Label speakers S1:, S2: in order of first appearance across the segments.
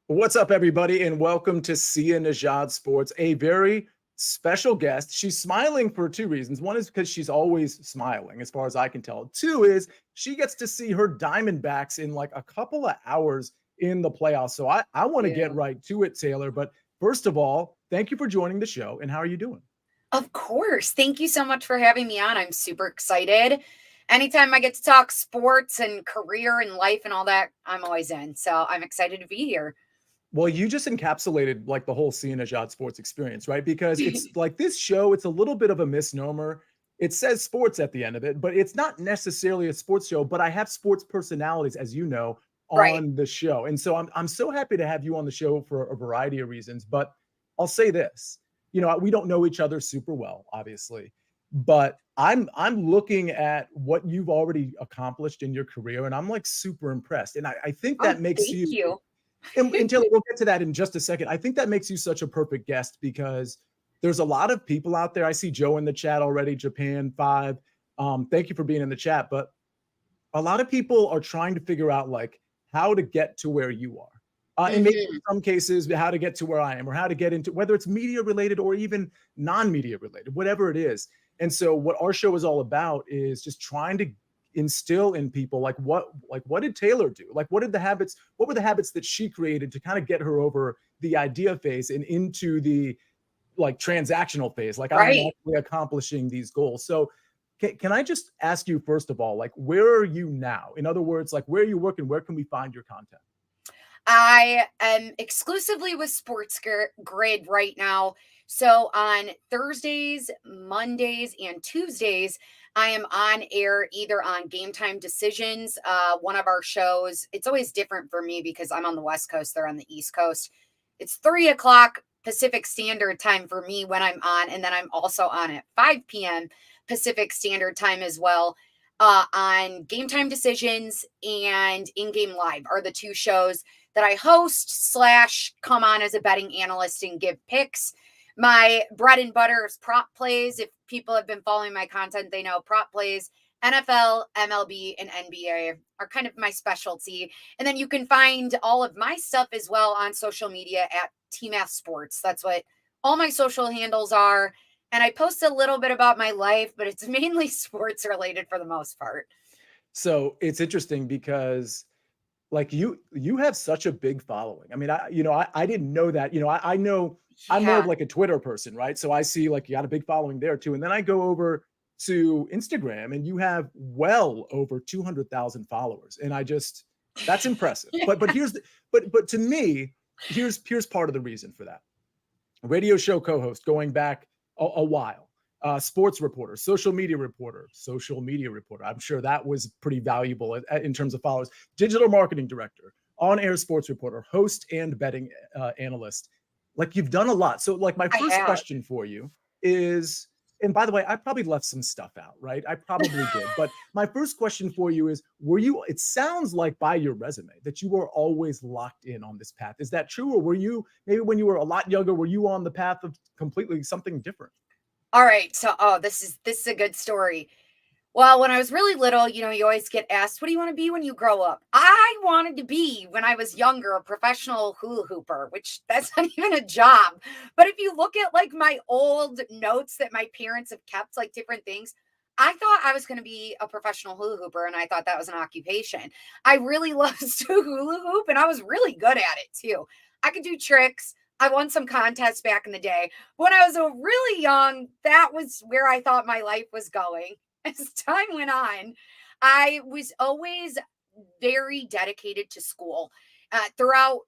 S1: What's up, everybody, and welcome to Sia Nejad Sports, a very special guest. She's smiling for two reasons. One is because she's always smiling, as far as I can tell. Two is she gets to see her Diamondbacks in like a couple of hours in the playoffs. So I want to get
S2: You.
S1: right to it, Taylor. But first of all, thank you for joining the show. And how are you doing?
S2: Of course. Thank you so much for having me on. I'm super excited. Anytime I get to talk sports and career and life and all that, I'm always in. So I'm excited to be here.
S1: Well, you just encapsulated like the whole Sia Nejad Sports experience, right? Because it's like this show, it's a little bit of a misnomer. It says sports at the end of it, but it's not necessarily a sports show. But I have sports personalities, as you know,
S2: Right.
S1: on the show. And so I'm so happy to have you on the show for a variety of reasons. But I'll say this, we don't know each other super well, obviously. But I'm looking at what you've already accomplished in your career, and I'm like super impressed. And I think
S2: Oh,
S1: that makes
S2: thank
S1: you
S2: you.
S1: and Taylor, we'll get to that in just a second. I think that makes you such a perfect guest because there's a lot of people out there. I see Joe in the chat already, Japan 5. Thank you for being in the chat. But a lot of people are trying to figure out like how to get to where you are. And maybe in
S2: hmm
S1: some cases, how to get to where I am or how to get into whether it's media related or even non-media related, whatever it is. And so what our show is all about is just trying to instill in people like what did Taylor do? Like what were the habits that she created to kind of get her over the idea phase and into the like transactional phase, like I am
S2: Right.
S1: actually accomplishing these goals. So can I just ask you first of all, like where are you now? In other words, like where are you working? Where can we find your content?
S2: I am exclusively with Sports Grid right now. So on Thursdays, Mondays, and Tuesdays, I am on air either on Game Time Decisions, one of our shows. It's always different for me because I'm on the West Coast, they're on the East Coast. It's 3 o'clock Pacific Standard Time for me when I'm on, and then I'm also on at 5 p.m. Pacific Standard Time as well. On Game Time Decisions and In Game Live are the two shows that I host slash come on as a betting analyst and give picks. My bread and butter is prop plays. If people have been following my content, they know prop plays. NFL, MLB, and NBA are kind of my specialty. And then you can find all of my stuff as well on social media at Team F Sports. That's what all my social handles are. And I post a little bit about my life, but it's mainly sports related for the most part.
S1: So it's interesting because like you have such a big following. I mean, I didn't know that. I know I'm more of
S2: Yeah.
S1: like a Twitter person, right? So I see like you got a big following there too. And then I go over to Instagram and you have well over 200,000 followers. And I just that's impressive. But here's the but to me, here's part of the reason for that. Radio show co-host going back a while, sports reporter, social media reporter. I'm sure that was pretty valuable in terms of followers. Digital marketing director, on-air sports reporter, host, and betting analyst. Like you've done a lot. So, like my
S2: I
S1: first
S2: have.
S1: question for you is, and by the way, I probably left some stuff out, right? I probably did. But my first question for you is, were you, it sounds like by your resume that you were always locked in on this path. Is that true? Or were you, maybe when you were a lot younger, were you on the path of completely something different?
S2: All right. So, this is a good story. Well, when I was really little, you always get asked, "What do you want to be when you grow up?" I wanted to be, when I was younger, a professional hula hooper, which that's not even a job. But if you look at like my old notes that my parents have kept, like different things, I thought I was going to be a professional hula hooper, and I thought that was an occupation. I really loved to hula hoop, and I was really good at it too. I could do tricks. I won some contests back in the day. When I was really young, that was where I thought my life was going. As time went on, I was always very dedicated to school. Throughout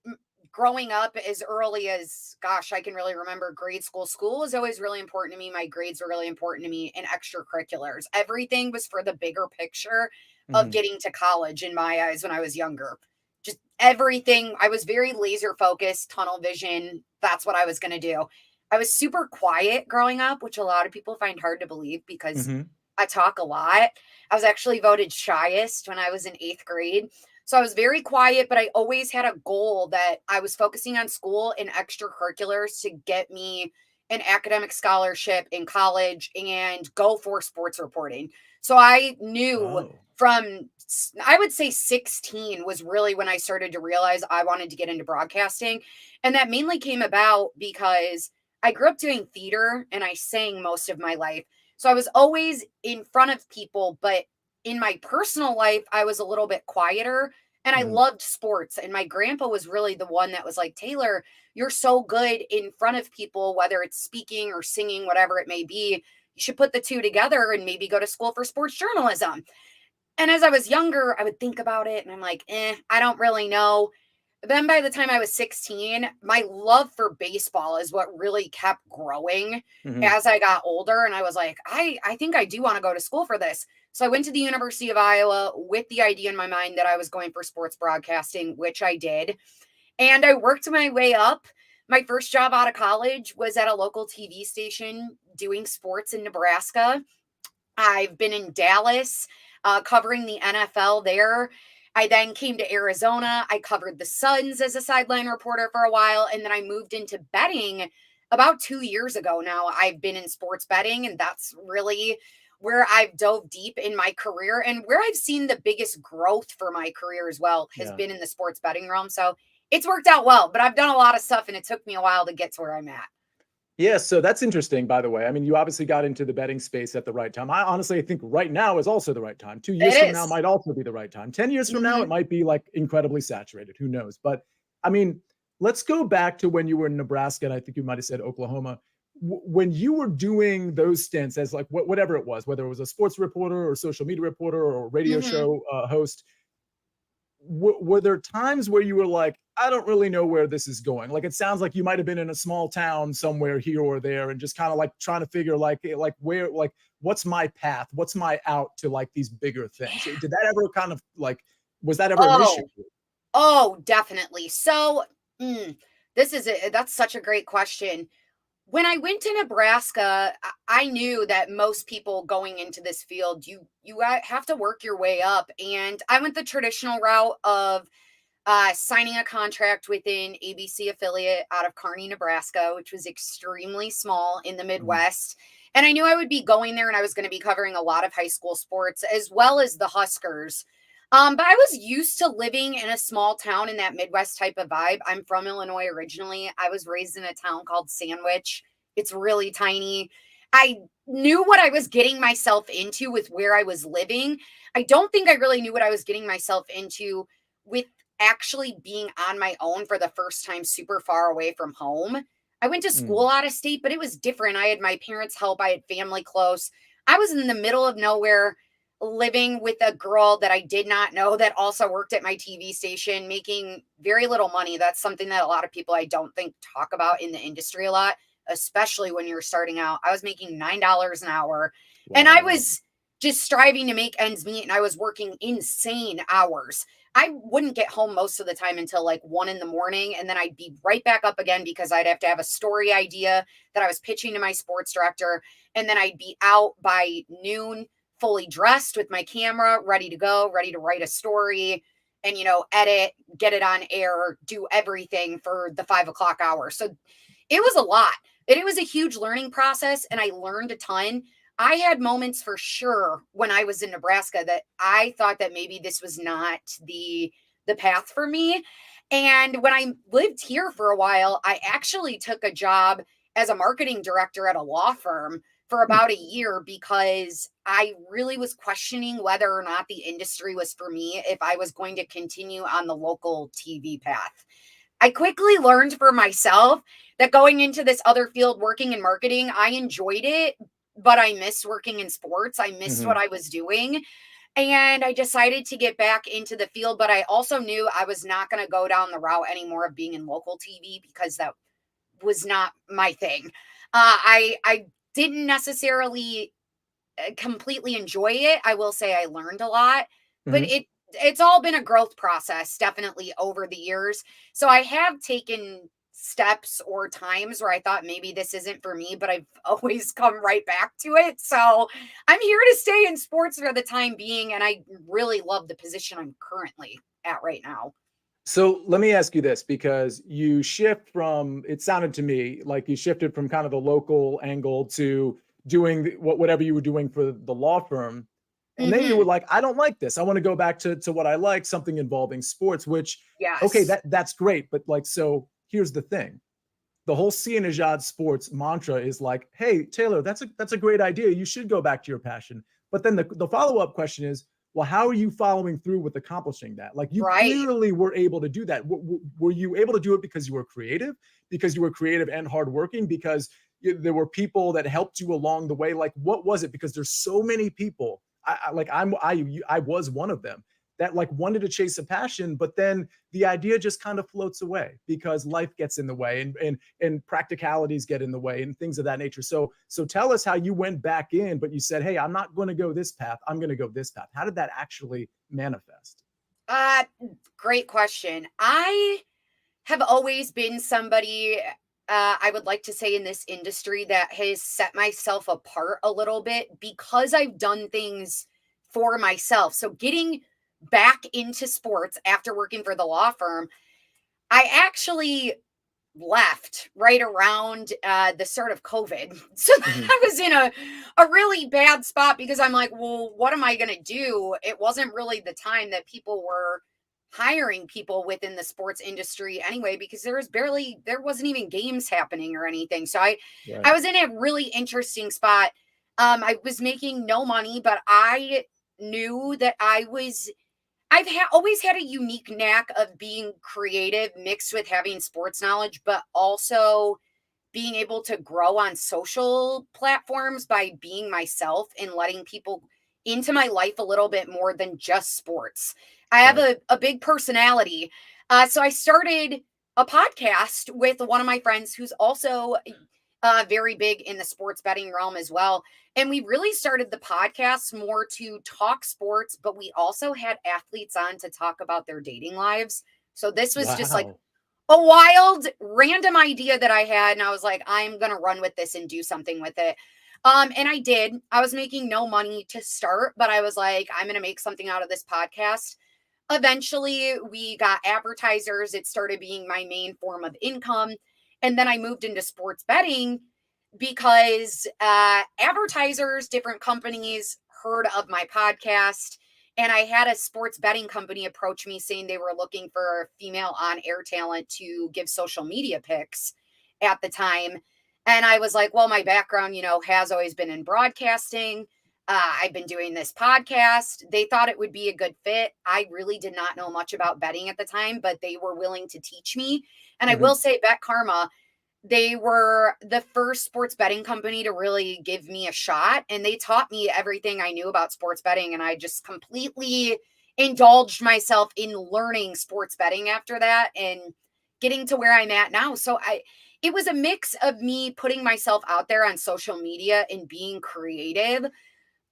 S2: growing up, as early as, gosh, I can really remember grade school. School was always really important to me. My grades were really important to me, and extracurriculars. Everything was for the bigger picture of
S1: Mhm.
S2: getting to college in my eyes when I was younger. Just everything. I was very laser focused, tunnel vision. That's what I was going to do. I was super quiet growing up, which a lot of people find hard to believe because
S1: Mhm.
S2: I talk a lot. I was actually voted shyest when I was in eighth grade. So I was very quiet, but I always had a goal that I was focusing on school and extracurriculars to get me an academic scholarship in college and go for sports reporting. So I knew
S1: Oh.
S2: from, I would say 16 was really when I started to realize I wanted to get into broadcasting. And that mainly came about because I grew up doing theater and I sang most of my life. So I was always in front of people, but in my personal life, I was a little bit quieter and I
S1: Mhm.
S2: loved sports. And my grandpa was really the one that was like, Taylor, you're so good in front of people, whether it's speaking or singing, whatever it may be. You should put the two together and maybe go to school for sports journalism. And as I was younger, I would think about it and I'm like, I don't really know. Then by the time I was 16, my love for baseball is what really kept growing
S1: Mhm.
S2: as I got older. And I was like, I think I do want to go to school for this. So I went to the University of Iowa with the idea in my mind that I was going for sports broadcasting, which I did. And I worked my way up. My first job out of college was at a local TV station doing sports in Nebraska. I've been in Dallas covering the NFL there. I then came to Arizona. I covered the Suns as a sideline reporter for a while. And then I moved into betting about 2 years ago now. I've been in sports betting, and that's really where I've dove deep in my career and where I've seen the biggest growth for my career as well has
S1: Yeah.
S2: been in the sports betting realm. So it's worked out well, but I've done a lot of stuff and it took me a while to get to where I'm at.
S1: Yeah, so that's interesting, by the way. I mean, you obviously got into the betting space at the right time. I honestly think right now is also the right time. 2 years
S2: It
S1: from now
S2: is.
S1: might also be the right time. 10 years from now, it
S2: Mhm.
S1: might be like incredibly saturated. Who knows? But I mean, let's go back to when you were in Nebraska, and I think you might have said Oklahoma. When you were doing those stints as like whatever it was, whether it was a sports reporter or social media reporter or a radio
S2: Mhm.
S1: show host, were there times where you were like, I don't really know where this is going? Like, it sounds like you might have been in a small town somewhere here or there, and just kind of like trying to figure like where, like, what's my path? What's my out to like these bigger things?
S2: Yeah.
S1: Did that ever kind of like, was that ever an issue?
S2: Oh, oh, definitely. So, mm, that's such a great question. When I went to Nebraska, I knew that most people going into this field, you have to work your way up, and I went the traditional route of signing a contract with an ABC affiliate out of Kearney, Nebraska, which was extremely small in the
S1: Mhm.
S2: Midwest. And I knew I would be going there and I was going to be covering a lot of high school sports as well as the Huskers. But I was used to living in a small town in that Midwest type of vibe. I'm from Illinois originally. I was raised in a town called Sandwich. It's really tiny. I knew what I was getting myself into with where I was living. I don't think I really knew what I was getting myself into with actually being on my own for the first time super far away from home. I went to
S1: Mm.
S2: school out of state, but it was different. I had my parents' help, I had family close. I was in the middle of nowhere living with a girl that I did not know that also worked at my TV station, making very little money. That's something that a lot of people I don't think talk about in the industry a lot, especially when you're starting out. I was making $9 an hour and I
S1: Wow.
S2: was just striving to make ends meet and I was working insane hours. I wouldn't get home most of the time until like 1 in the morning. And then I'd be right back up again because I'd have to have a story idea that I was pitching to my sports director. And then I'd be out by noon, fully dressed with my camera, ready to go, ready to write a story and, edit, get it on air, do everything for the 5 o'clock hour. So it was a lot. It was a huge learning process and I learned a ton. I had moments for sure when I was in Nebraska that I thought that maybe this was not the path for me. And when I lived here for a while, I actually took a job as a marketing director at a law firm for
S1: Hmm.
S2: about a year because I really was questioning whether or not the industry was for me if I was going to continue on the local TV path. I quickly learned for myself that going into this other field, working in marketing, I enjoyed it, but I missed working in sports. I missed what
S1: Mhm.
S2: I was doing. And I decided to get back into the field, but I also knew I was not going to go down the route anymore of being in local TV because that was not my thing. I didn't necessarily completely enjoy it. I will say I learned a lot, but
S1: Mhm.
S2: it's all been a growth process definitely over the years. So I have taken steps or times where I thought maybe this isn't for me, but I've always come right back to it. So I'm here to stay in sports for the time being and I really love the position I'm currently at right now.
S1: So let me ask you this, because you shift from, it sounded to me like you shifted from kind of the local angle to doing whatever you were doing for the law firm. And then you were like, I don't like this. I want to go back to what I like, something involving sports, which, okay,
S2: Yes.
S1: that's great. But like, so here's the thing. The whole Sia Nejad Sports mantra is like, hey, Taylor, that's a great idea. You should go back to your passion. But then the follow-up question is, well, how are you following through with accomplishing that? Like, you clearly were able to do that. Were you able to do it because you were creative? Because you were creative and hardworking? Because there were people that helped you along the way? Like, what was it? Because there's so many people. I was one of them that like wanted to chase a passion, but then the idea just kind of floats away because life gets in the way and practicalities get in the way and things of that nature. So tell us how you went back in, but you said, hey, I'm not going to go this path. I'm going to go this path. How did that actually manifest?
S2: Great question. I have always been somebody, I would like to say, in this industry that has set myself apart a little bit because I've done things for myself. So getting back into sports after working for the law firm, I actually left right around the start of COVID. So I was in a really bad spot because I'm like, well, what am I going to do? It wasn't really the time that people were hiring people within the sports industry anyway, because there wasn't even games happening or anything. So I was in a really interesting spot. I was making no money, but I knew that always had a unique knack of being creative mixed with having sports knowledge, but also being able to grow on social platforms by being myself and letting people into my life a little bit more than just sports. I have a big personality. So I started a podcast with one of my friends who's also very big in the sports betting realm as well. And we really started the podcast more to talk sports, but we also had athletes on to talk about their dating lives. So this was just like a wild, random idea that I had. And I was like, I'm going to run with this and do something with it. And I did. I was making no money to start, but I was like, I'm going to make something out of this podcast. Eventually, we got advertisers. It started being my main form of income. And then I moved into sports betting because advertisers, different companies heard of my podcast. And I had a sports betting company approach me saying they were looking for female on-air talent to give social media picks at the time. And I was like, well, my background, has always been in broadcasting. I've been doing this podcast. They thought it would be a good fit. I really did not know much about betting at the time, but they were willing to teach me. And I will say, Bet Karma, they were the first sports betting company to really give me a shot. And they taught me everything I knew about sports betting. And I just completely indulged myself in learning sports betting after that and getting to where I'm at now. So it was a mix of me putting myself out there on social media and being creative,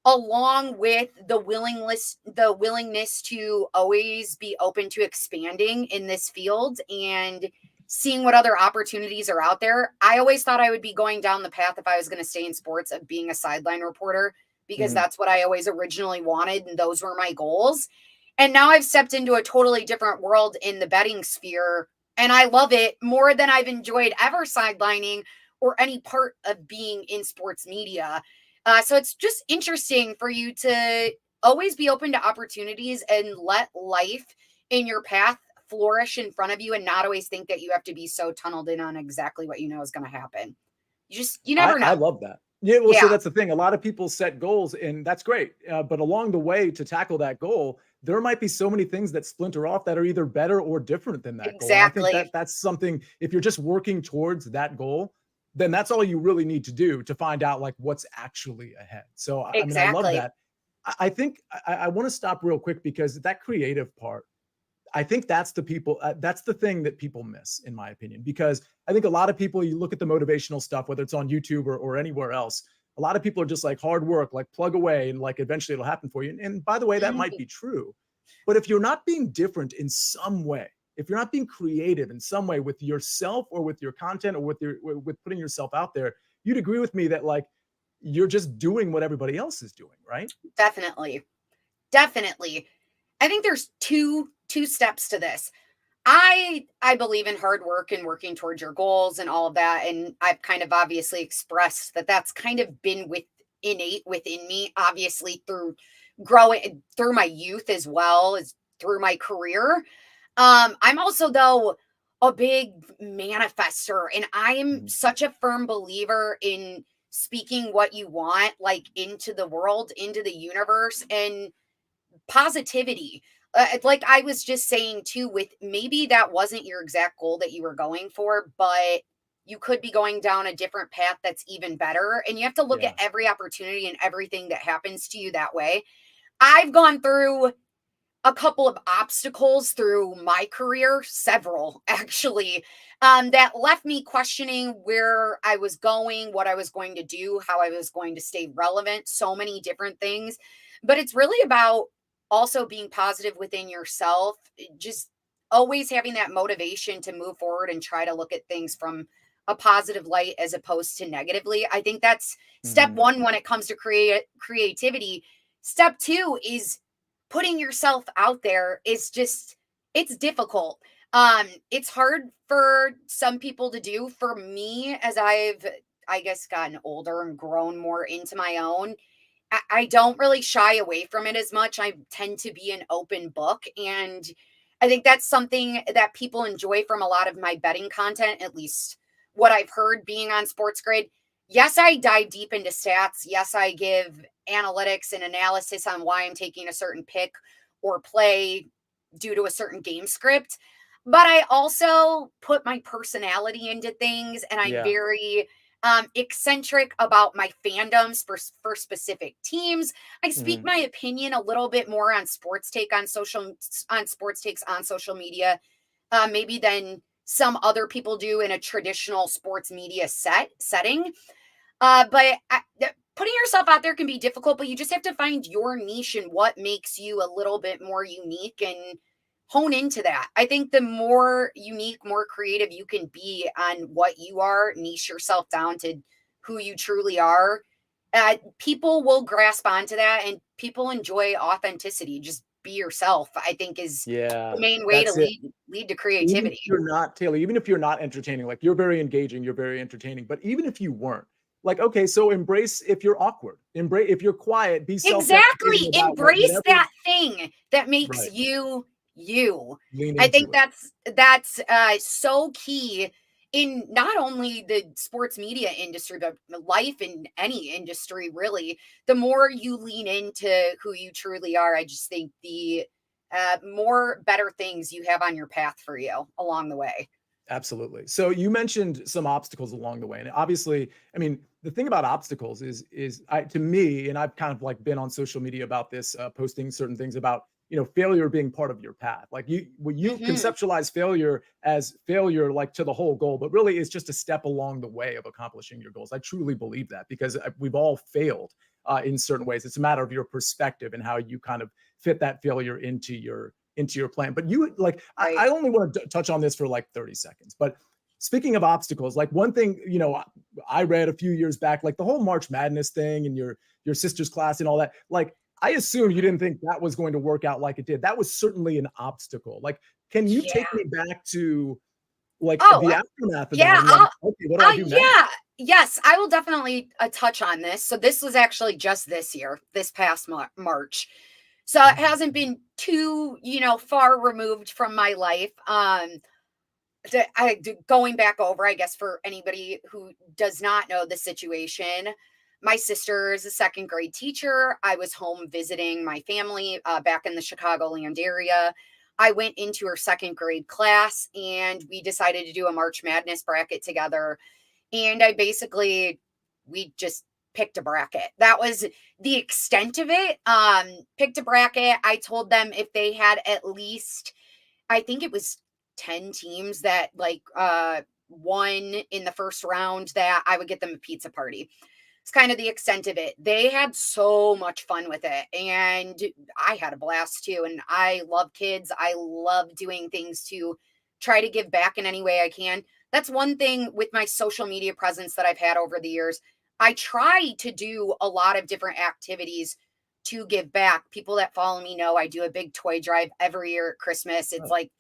S2: along with the willingness to always be open to expanding in this field and seeing what other opportunities are out there. I always thought I would be going down the path, if I was going to stay in sports, of being a sideline reporter, because that's what I always originally wanted. And those were my goals. And now I've stepped into a totally different world in the betting sphere. And I love it more than I've enjoyed ever sidelining or any part of being in sports media. So it's just interesting for you to always be open to opportunities and let life in your path flourish in front of you, and not always think that you have to be so tunneled in on exactly what you know is going to happen. You never know.
S1: I love that. Yeah. Well, so that's the thing. A lot of people set goals and that's great. But along the way to tackle that goal, there might be so many things that splinter off that are either better or different than that goal. And I think that's something, if you're just working towards that goal, then that's all you really need to do to find out like what's actually ahead. So, I mean, I love that. I think I want to stop real quick because that creative part, I think that's the thing that people miss, in my opinion, because I think a lot of people, you look at the motivational stuff, whether it's on YouTube or anywhere else, a lot of people are just like hard work, like plug away and like eventually it'll happen for you. And by the way, that might be true. But if you're not being different in some way, if you're not being creative in some way with yourself or with your content or with putting yourself out there, you'd agree with me that like you're just doing what everybody else is doing, right?
S2: Definitely. I think there's two steps to this. I believe in hard work and working towards your goals and all of that. And I've kind of obviously expressed that that's kind of been innate within me, obviously through growing through my youth as well as through my career. I'm also, though, a big manifester, and I am
S1: Mhm.
S2: such a firm believer in speaking what you want, like, into the world, into the universe, and positivity. Like I was just saying too, with maybe that wasn't your exact goal that you were going for, but you could be going down a different path that's even better. And you have to look at
S1: Yeah.
S2: every opportunity and everything that happens to you that way. I've gone through a couple of obstacles through my career, several actually, that left me questioning where I was going, what I was going to do, how I was going to stay relevant, so many different things. But it's really about also being positive within yourself, just always having that motivation to move forward and try to look at things from a positive light as opposed to negatively. I think that's step
S1: Mhm.
S2: one when it comes to creativity. Step two is putting yourself out there. Is just, it's difficult. It's hard for some people to do. For me, as I've, I guess, gotten older and grown more into my own, I don't really shy away from it as much. I tend to be an open book, and I think that's something that people enjoy from a lot of my betting content, at least what I've heard being on Sports Grid. Yes, I dive deep into stats. Yes, I give analytics and analysis on why I'm taking a certain pick or play due to a certain game script. But I also put my personality into things, and I'm
S1: Yeah.
S2: very eccentric about my fandoms for specific teams. I speak
S1: Mhm.
S2: my opinion a little bit more on sports take on sports takes on social media, maybe than some other people do in a traditional sports media setting. Putting yourself out there can be difficult, but you just have to find your niche and what makes you a little bit more unique and hone into that. I think the more unique, more creative you can be on what you are, niche yourself down to who you truly are. People will grasp onto that, and people enjoy authenticity. Just be yourself, I think, is
S1: Yeah.
S2: the main way to
S1: That's it.
S2: lead to
S1: Even if
S2: creativity.
S1: you're not Taylor, even if you're not entertaining, like, you're very engaging, you're very entertaining, but even if you weren't, like, okay, so embrace if you're awkward, embrace if you're quiet, be self-deprecating
S2: Exactly.
S1: about
S2: Embrace
S1: whatever.
S2: that thing that makes
S1: Right.
S2: you you.
S1: Lean
S2: I think
S1: into it.
S2: that's so key in not only the sports media industry, but life in any industry, really. The more you lean into who you truly are, I just think the more better things you have on your path for you along the way.
S1: Absolutely. So you mentioned some obstacles along the way, and obviously, I mean, the thing about obstacles is to me, and I've kind of like been on social media about this, posting certain things about failure being part of your path. Like you
S2: Hmm.
S1: conceptualize failure as failure, like to the whole goal, but really it's just a step along the way of accomplishing your goals. I truly believe that because we've all failed in certain ways. It's a matter of your perspective and how you kind of fit that failure into your plan. But you like,
S2: Right.
S1: I only want to touch on this for like 30 seconds. But speaking of obstacles, like one thing, I read a few years back, like the whole March Madness thing and your sister's class and all that. Like, I assume you didn't think that was going to work out like it did. That was certainly an obstacle. Like, can you take
S2: Yeah.
S1: me back to like
S2: Oh,
S1: the aftermath of
S2: yeah.
S1: that? And like, okay, what do I do now?
S2: Yeah. Yes, I will definitely touch on this. So this was actually just this year, this past March. So it
S1: Mhm.
S2: hasn't been too, far removed from my life. Going back over, I guess, for anybody who does not know the situation, my sister is a second grade teacher. I was home visiting my family back in the Chicagoland area. I went into her second grade class, and we decided to do a March Madness bracket together. And we just picked a bracket. That was the extent of it. Picked a bracket. I told them if they had at least, I think it was 10 teams that won in the first round, that I would get them a pizza party. It's kind of the extent of it. They had so much fun with it, and I had a blast too. And I love kids. I love doing things to try to give back in any way I can. That's one thing with my social media presence that I've had over the years. I try to do a lot of different activities to give back. People that follow me know I do a big toy drive every year at Christmas. It's
S1: Oh,
S2: like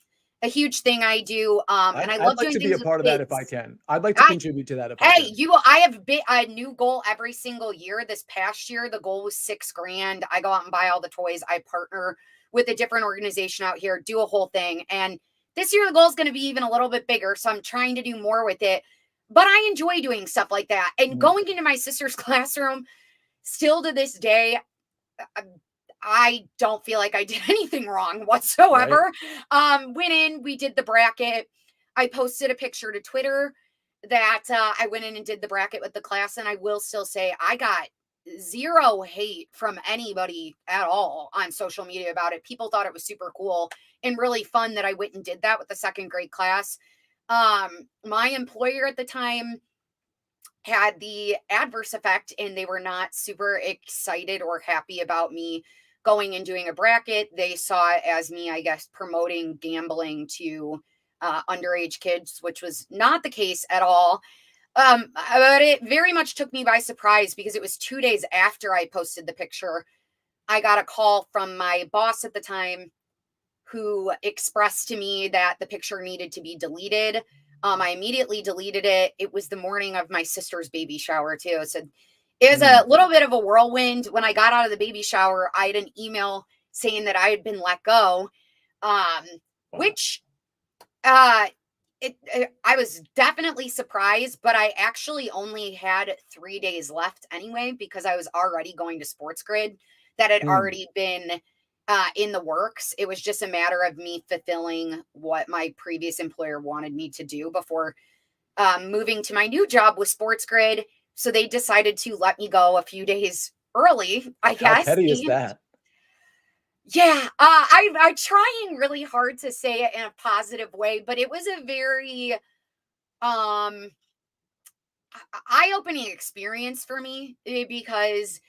S2: a huge thing I do. And I
S1: I'd
S2: love
S1: like
S2: doing
S1: to be
S2: things
S1: a
S2: with
S1: part of that if I
S2: kids.
S1: can. I'd like to contribute to that if I
S2: Hey,
S1: can.
S2: I have a new goal every single year. This past year, the goal was $6,000. I go out and buy all the toys. I partner with a different organization out here, do a whole thing. And this year, the goal is going to be even a little bit bigger. So I'm trying to do more with it. But I enjoy doing stuff like that. And going into my sister's classroom, still to this day, I don't feel like I did anything wrong whatsoever.
S1: Right.
S2: Went in, we did the bracket. I posted a picture to Twitter that I went in and did the bracket with the class. And I will still say I got zero hate from anybody at all on social media about it. People thought it was super cool and really fun that I went and did that with the second grade class. My employer at the time had the adverse effect, and they were not super excited or happy about me going and doing a bracket. They saw it as me, I guess, promoting gambling to underage kids, which was not the case at all. But it very much took me by surprise because it was 2 days after I posted the picture. I got a call from my boss at the time who expressed to me that the picture needed to be deleted. I immediately deleted it. It was the morning of my sister's baby shower, too. So it was a little bit of a whirlwind. When I got out of the baby shower, I had an email saying that I had been let go, which I was definitely surprised, but I actually only had 3 days left anyway because I was already going to Sports Grid that had already been in the works. It was just a matter of me fulfilling what my previous employer wanted me to do before moving to my new job with Sports Grid. So they decided to let me go a few days early, I
S1: How
S2: guess.
S1: petty is that?
S2: Yeah, I'm trying really hard to say it in a positive way, but it was a very um eye-opening experience for me because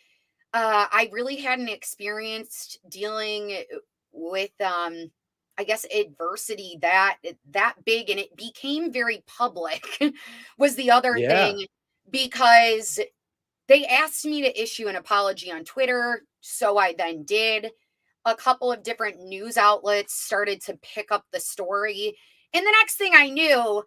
S2: I really hadn't experienced dealing with I guess adversity that big, and it became very public was the other
S1: Yeah.
S2: thing because they asked me to issue an apology on Twitter, so I then did. A couple of different news outlets started to pick up the story, and the next thing I knew,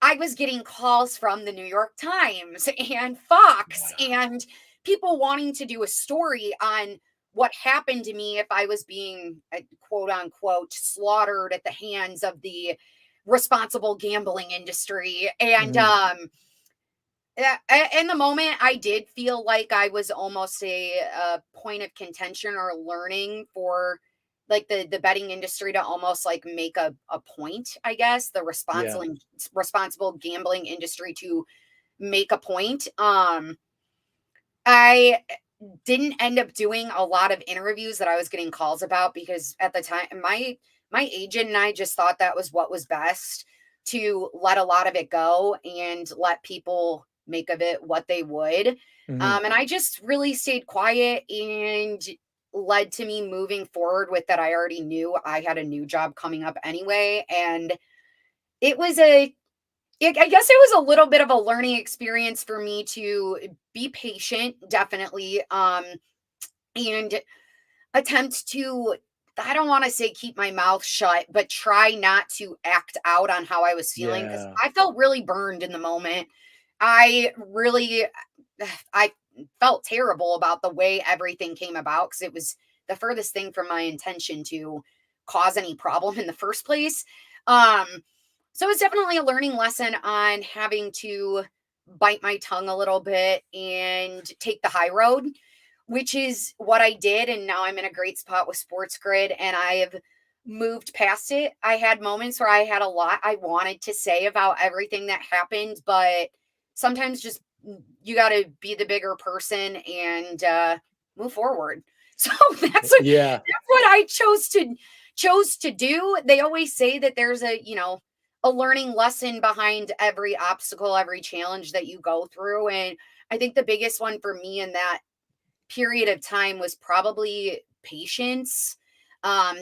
S2: I was getting calls from the New York Times and Fox
S1: Wow.
S2: and people wanting to do a story on what happened to me if I was being quote unquote slaughtered at the hands of the responsible gambling industry. And
S1: Mhm.
S2: in the moment, I did feel like I was almost a point of contention or learning for like the betting industry to almost like make a point, I guess, the
S1: Yeah.
S2: responsible gambling industry to make a point. I didn't end up doing a lot of interviews that I was getting calls about because at the time my agent and I just thought that was what was best, to let a lot of it go and let people make of it what they would.
S1: Mhm.
S2: And I just really stayed quiet, and led to me moving forward with that. I already knew I had a new job coming up anyway. And it was I guess it was a little bit of a learning experience for me to be patient, definitely, and attempt to, I don't want to say keep my mouth shut, but try not to act out on how I was feeling because
S1: Yeah.
S2: I felt really burned in the moment. I really, I felt terrible about the way everything came about because it was the furthest thing from my intention to cause any problem in the first place. Um, so it's definitely a learning lesson on having to bite my tongue a little bit and take the high road, which is what I did. And now I'm in a great spot with Sports Grid and I have moved past it. I had moments where I had a lot I wanted to say about everything that happened, but sometimes just you got to be the bigger person and move forward. So
S1: Yeah.
S2: that's what I chose to do. They always say that there's a learning lesson behind every obstacle, every challenge that you go through, and I think the biggest one for me in that period of time was probably patience. Um,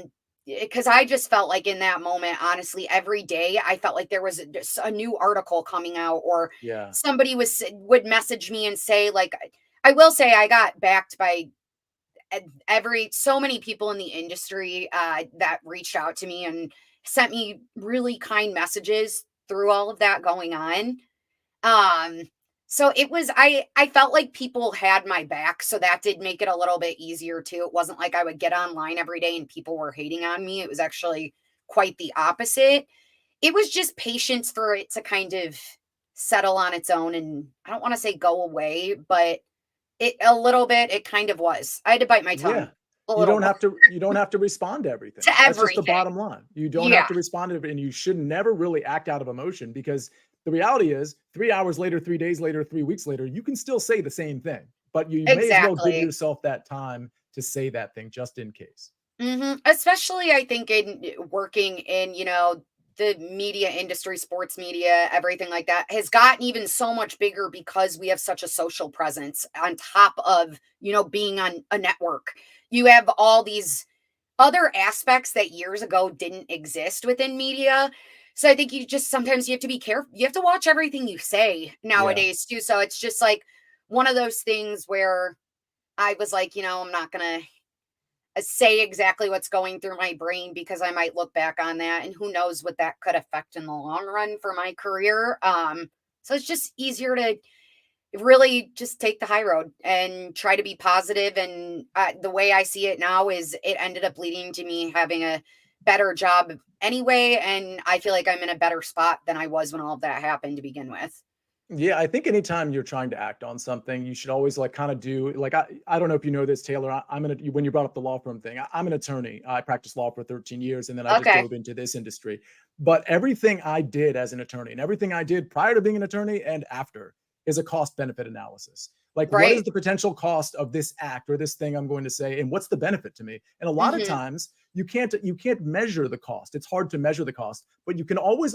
S2: because I just felt like in that moment, honestly, every day I felt like there was just a new article coming out, or
S1: Yeah.
S2: somebody would message me and say, like, I will say I got backed by every so many people in the industry that reached out to me and sent me really kind messages through all of that going on. Um, so it was I felt like people had my back, so that did make it a little bit easier too. It wasn't like I would get online every day and people were hating on me. It was actually quite the opposite. It was just patience for it to kind of settle on its own, and I don't want to say go away, but it a little bit it kind of was. I had to bite my tongue
S1: Yeah.
S2: a little more
S1: You don't have to respond to everything.
S2: to
S1: That's just the
S2: everything.
S1: bottom line. You don't have
S2: Yeah,
S1: to respond to it, and you should never really act out of emotion because the reality is 3 hours later, 3 days later, 3 weeks later, you can still say the same thing, but you may as well give
S2: exactly.
S1: yourself that time to say that thing just in case.
S2: Especially, I think in working in, the media industry, sports media, everything like that has gotten even so much bigger because we have such a social presence on top of, being on a network. You have all these other aspects that years ago didn't exist within media. So I think you just sometimes you have to be careful. You have to watch everything you say
S1: Yeah.
S2: nowadays too. So it's just like one of those things where I was like, I'm not going to say exactly what's going through my brain because I might look back on that and who knows what that could affect in the long run for my career. So it's just easier to really just take the high road and try to be positive. And the way I see it now is it ended up leading to me having a better job anyway. And I feel like I'm in a better spot than I was when all of that happened to begin with.
S1: Yeah, I think anytime you're trying to act on something, you should always like kind of do like I don't know if you know this, Taylor. I'm gonna when you brought up the law firm thing, I'm an attorney. I practiced law for 13 years and then I just
S2: Okay.
S1: dove into this industry. But everything I did as an attorney and everything I did prior to being an attorney and after is a cost benefit analysis. Like, what is
S2: Right.
S1: the potential cost of this act or this thing I'm going to say, and what's the benefit to me? And a lot of
S2: Hmm.
S1: times you can't measure the cost. It's hard to measure the cost, but you can almost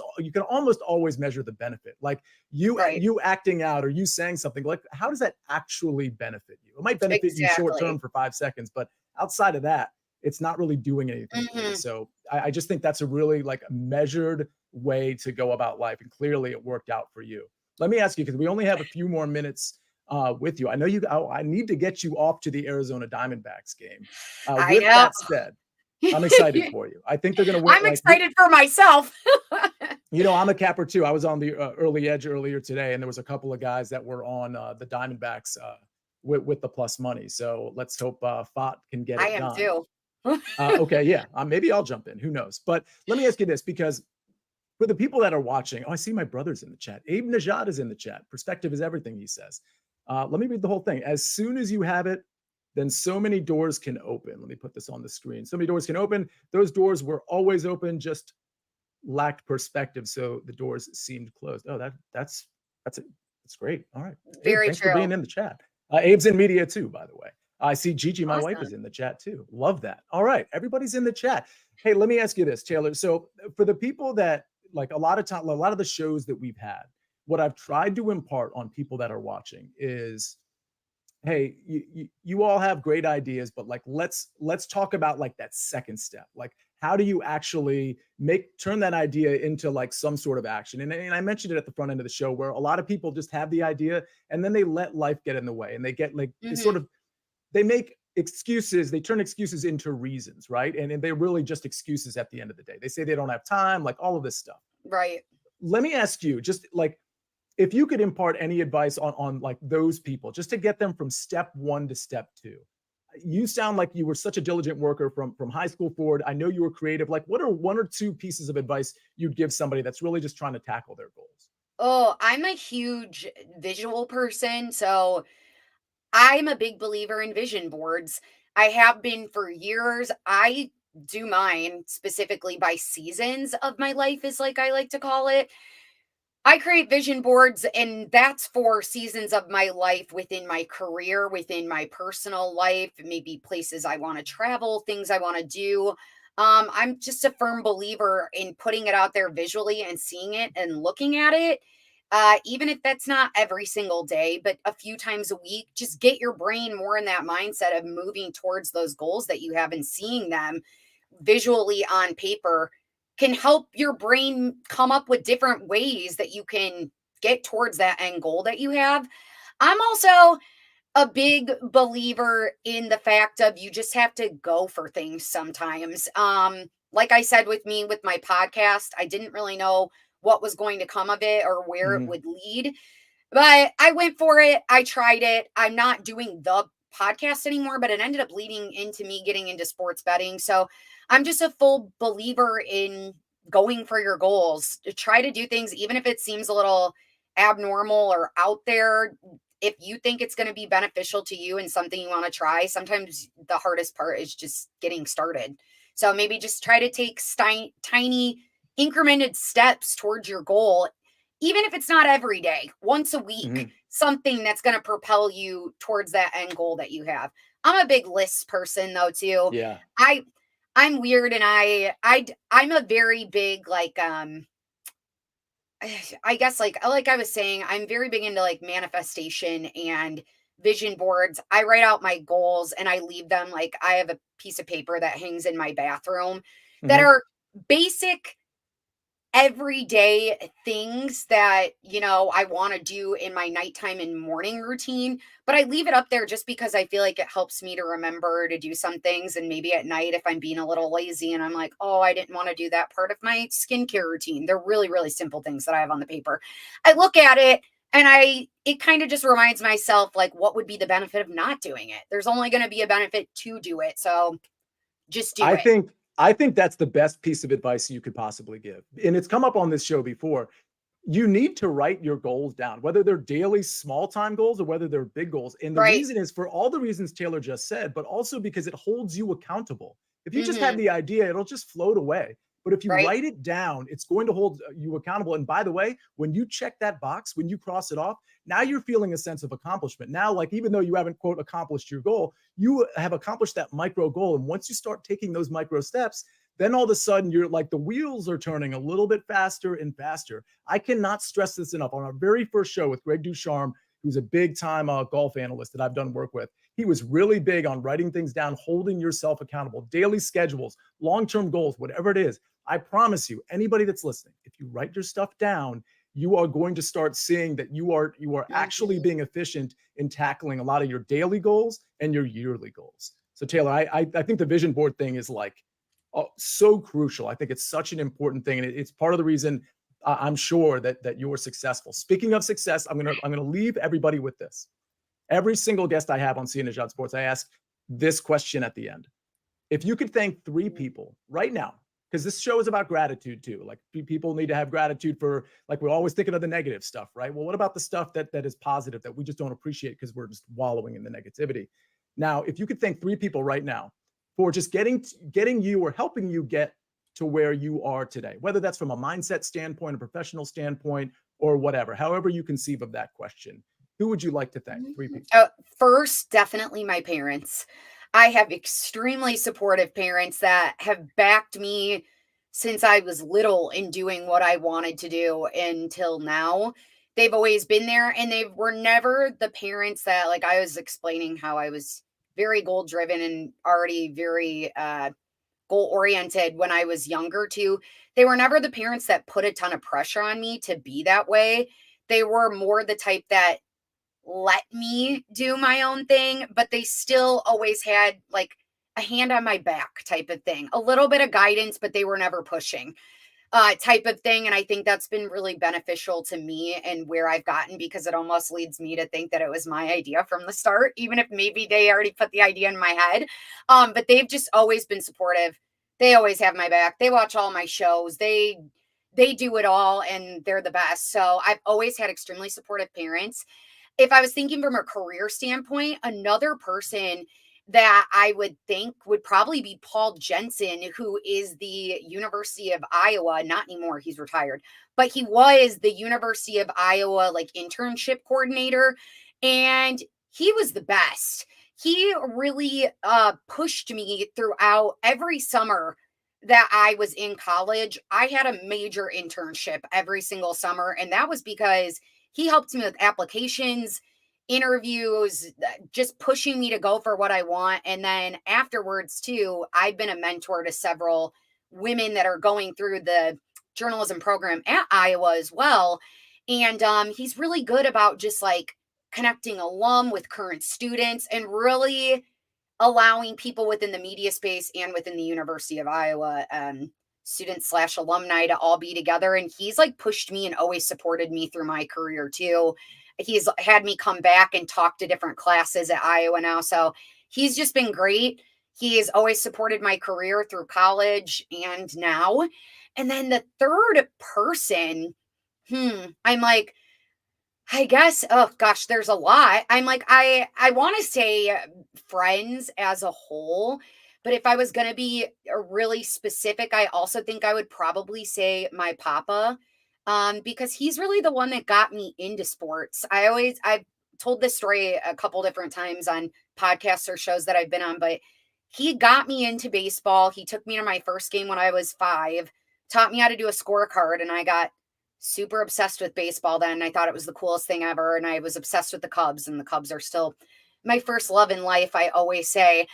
S1: always measure the benefit. Like
S2: Right.
S1: you acting out or you saying something like how does that actually benefit you? It might benefit you short term
S2: Exactly.
S1: for 5 seconds, but outside of that, it's not really doing anything for you.
S2: Hmm.
S1: So I just think that's a really like measured way to go about life, and clearly it worked out for you. Let me ask you because we only have a few more minutes with you. I know you. I need to get you off to the Arizona Diamondbacks game.
S2: I
S1: With
S2: know.
S1: that said, I'm excited for you. I think they're going to win.
S2: I'm excited for myself.
S1: I'm a capper too. I was on the early edge earlier today, and there was a couple of guys that were on the Diamondbacks with the plus money. So let's hope Fott can get
S2: I
S1: it
S2: am
S1: done.
S2: too.
S1: Okay, yeah, maybe I'll jump in. Who knows? But let me ask you this, because for the people that are watching, oh, I see my brother's in the chat. Abe Najad is in the chat. Perspective is everything, he says. Let me read the whole thing. As soon as you have it, then so many doors can open. Let me put this on the screen. So many doors can open. Those doors were always open, just lacked perspective, so the doors seemed closed. Oh, that's it. That's great. All right, Abe,
S2: Very
S1: thanks for being
S2: true.
S1: in the chat. Abe's in media too, by the way. I see Gigi, my wife, is
S2: Awesome.
S1: in the chat too. Love that. All right, everybody's in the chat. Hey, let me ask you this, Taylor. So for the people that like a lot of time, a lot of the shows that we've had, what I've tried to impart on people that are watching is hey, you all have great ideas, but like let's talk about like that second step. Like how do you actually turn that idea into like some sort of action? And I mentioned it at the front end of the show where a lot of people just have the idea and then they let life get in the way and they get like they sort
S2: Hmm.
S1: of they make excuses, they turn excuses into reasons, right? And they're really just excuses at the end of the day. They say they don't have time, like all of this stuff.
S2: Right.
S1: Let me ask you, just like if you could impart any advice on like those people just to get them from step one to step two. You sound like you were such a diligent worker from high school forward. I know you were creative. Like what are one or two pieces of advice you'd give somebody that's really just trying to tackle their goals?
S2: Oh, I'm a huge visual person. So I'm a big believer in vision boards. I have been for years. I do mine specifically by seasons of my life, is like I like to call it. I create vision boards, and that's for seasons of my life within my career, within my personal life, maybe places I want to travel, things I want to do. I'm just a firm believer in putting it out there visually and seeing it and looking at it. Even if that's not every single day, but a few times a week, just get your brain more in that mindset of moving towards those goals that you have and seeing them visually on paper can help your brain come up with different ways that you can get towards that end goal that you have. I'm also a big believer in the fact of you just have to go for things sometimes. like I said with me with my podcast, I didn't really know what was going to come of it or where it
S1: Mhm.
S2: would lead. But I went for it. I tried it. I'm not doing the podcast anymore, but it ended up leading into me getting into sports betting. So I'm just a full believer in going for your goals. To try to do things, even if it seems a little abnormal or out there. If you think it's going to be beneficial to you and something you want to try, sometimes the hardest part is just getting started. So maybe just try to take tiny incremented steps towards your goal, even if it's not every day, once a week,
S1: Mhm.
S2: something that's going to propel you towards that end goal that you have. I'm a big list person though too.
S1: Yeah.
S2: I I'm weird and I'm a very big I guess like I was saying, I'm very big into like manifestation and vision boards. I write out my goals and I leave them like I have a piece of paper that hangs in my bathroom that
S1: Mhm.
S2: are basic everyday things that, I want to do in my nighttime and morning routine, but I leave it up there just because I feel like it helps me to remember to do some things. And maybe at night, if I'm being a little lazy and I'm like, oh, I didn't want to do that part of my skincare routine. They're really, really simple things that I have on the paper. I look at it and it kind of just reminds myself like what would be the benefit of not doing it. There's only going to be a benefit to do it. So just do
S1: I
S2: it.
S1: think I think that's the best piece of advice you could possibly give. And it's come up on this show before. You need to write your goals down, whether they're daily small time goals or whether they're big goals. And the
S2: Right.
S1: reason is for all the reasons Taylor just said, but also because it holds you accountable. If you just have
S2: Hmm.
S1: the idea, it'll just float away. But if you
S2: Right.
S1: write it down, it's going to hold you accountable. And by the way, when you check that box, when you cross it off, now you're feeling a sense of accomplishment. Now, like even though you haven't, quote, accomplished your goal, you have accomplished that micro goal. And once you start taking those micro steps, then all of a sudden you're like the wheels are turning a little bit faster and faster. I cannot stress this enough. On our very first show with Greg Ducharme, who's a big time golf analyst that I've done work with, he was really big on writing things down, holding yourself accountable, daily schedules, long-term goals, whatever it is. I promise you, anybody that's listening, if you write your stuff down, you are going to start seeing that you are actually
S2: Mhm.
S1: being efficient in tackling a lot of your daily goals and your yearly goals. So Taylor, I think the vision board thing is like so crucial. I think it's such an important thing, and it's part of the reason I'm sure that you're successful. Speaking of success, I'm gonna leave everybody with this. Every single guest I have on Sia Nejad Sports, I ask this question at the end: if you could thank three people right now, because this show is about gratitude too. Like people need to have gratitude for, like we're always thinking of the negative stuff, right? Well, what about the stuff that is positive that we just don't appreciate because we're just wallowing in the negativity? Now, if you could thank three people right now for just getting you or helping you get to where you are today, whether that's from a mindset standpoint, a professional standpoint, or whatever, however you conceive of that question, who would you like to thank? Three
S2: Mhm.
S1: people.
S2: First, definitely my parents. I have extremely supportive parents that have backed me since I was little in doing what I wanted to do until now. They've always been there and they were never the parents that, like I was explaining how I was very goal driven and already very goal oriented when I was younger too. They were never the parents that put a ton of pressure on me to be that way. They were more the type that let me do my own thing, but they still always had like a hand on my back type of thing, a little bit of guidance, but they were never pushing type of thing. And I think that's been really beneficial to me and where I've gotten because it almost leads me to think that it was my idea from the start, even if maybe they already put the idea in my head. But they've just always been supportive. They always have my back. They watch all my shows. They do it all and they're the best. So I've always had extremely supportive parents. If I was thinking from a career standpoint, another person that I would think would probably be Paul Jensen, who is the University of Iowa, not anymore, he's retired, but he was the University of Iowa like internship coordinator and he was the best. He really pushed me throughout every summer that I was in college. I had a major internship every single summer and that was because he helped me with applications, interviews, just pushing me to go for what I want. And then afterwards, too, I've been a mentor to several women that are going through the journalism program at Iowa as well. And he's really good about just like connecting alum with current students and really allowing people within the media space and within the University of Iowa, students/alumni to all be together. And he's like pushed me and always supported me through my career too. He's had me come back and talk to different classes at Iowa now. So he's just been great. He has always supported my career through college and now. And then the third person, I'm like, I guess, oh gosh, there's a lot. I'm like, I want to say friends as a whole, but if I was going to be really specific, I also think I would probably say my papa, because he's really the one that got me into sports. I've told this story a couple different times on podcasts or shows that I've been on, but he got me into baseball. He took me to my first game when I was 5, taught me how to do a scorecard, and I got super obsessed with baseball then. I thought it was the coolest thing ever. And I was obsessed with the Cubs, and the Cubs are still my first love in life, I always say.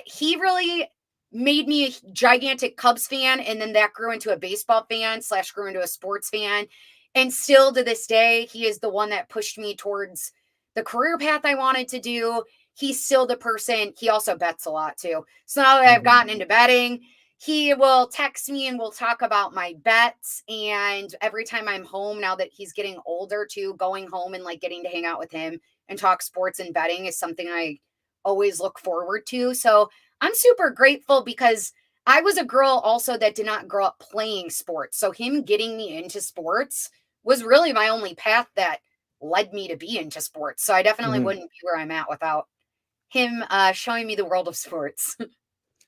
S2: He really made me a gigantic Cubs fan. And then that grew into a baseball fan / grew into a sports fan. And still to this day, he is the one that pushed me towards the career path I wanted to do. He's still the person. He also bets a lot too. So now that I've gotten into betting, he will text me and we'll talk about my bets. And every time I'm home, now that he's getting older too, going home and like getting to hang out with him and talk sports and betting is something I always look forward to. So I'm super grateful because I was a girl also that did not grow up playing sports. So him getting me into sports was really my only path that led me to be into sports. So I definitely wouldn't be where I'm at without him showing me the world of sports.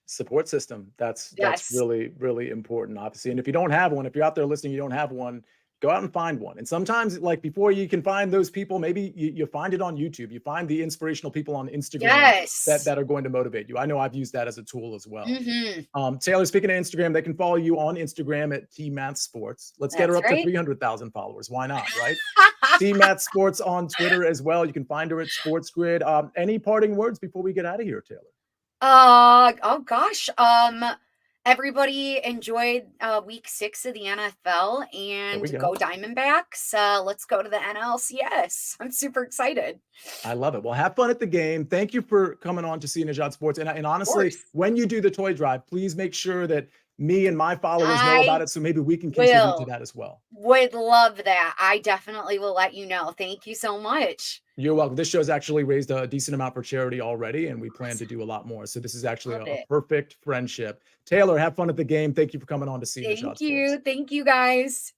S1: Support system. That's
S2: Yes.
S1: really, really important, obviously. And if you don't have one, if you're out there listening, you don't have one, go out and find one. And sometimes, like before you can find those people, maybe you find it on YouTube. You find the inspirational people on Instagram
S2: Yes.
S1: that are going to motivate you. I know I've used that as a tool as well.
S2: Mm-hmm.
S1: Taylor, speaking of Instagram, they can follow you on Instagram at Sia Nejad Sports. Let's get her up to 300,000 followers. Why not, right? Sia Nejad Sports on Twitter as well. You can find her at Sports Grid. Any parting words before we get out of here, Taylor?
S2: Oh gosh. Everybody enjoyed week 6 of the NFL and go Diamondbacks. Let's go to the NLCS. I'm super excited.
S1: I love it. Well, have fun at the game. Thank you for coming on to Sia Nejad Sports. And honestly, when you do the toy drive, please make sure that me and my followers know about it, so maybe we can contribute to that as well.
S2: Would love that. I definitely will let you know. Thank you so much.
S1: You're welcome. This show's actually raised a decent amount for charity already, and we plan to do a lot more. So this is actually a perfect friendship. Taylor, have fun at the game. Thank you for coming on to Sia Nejad Sports.
S2: Thank you. Thank you, guys.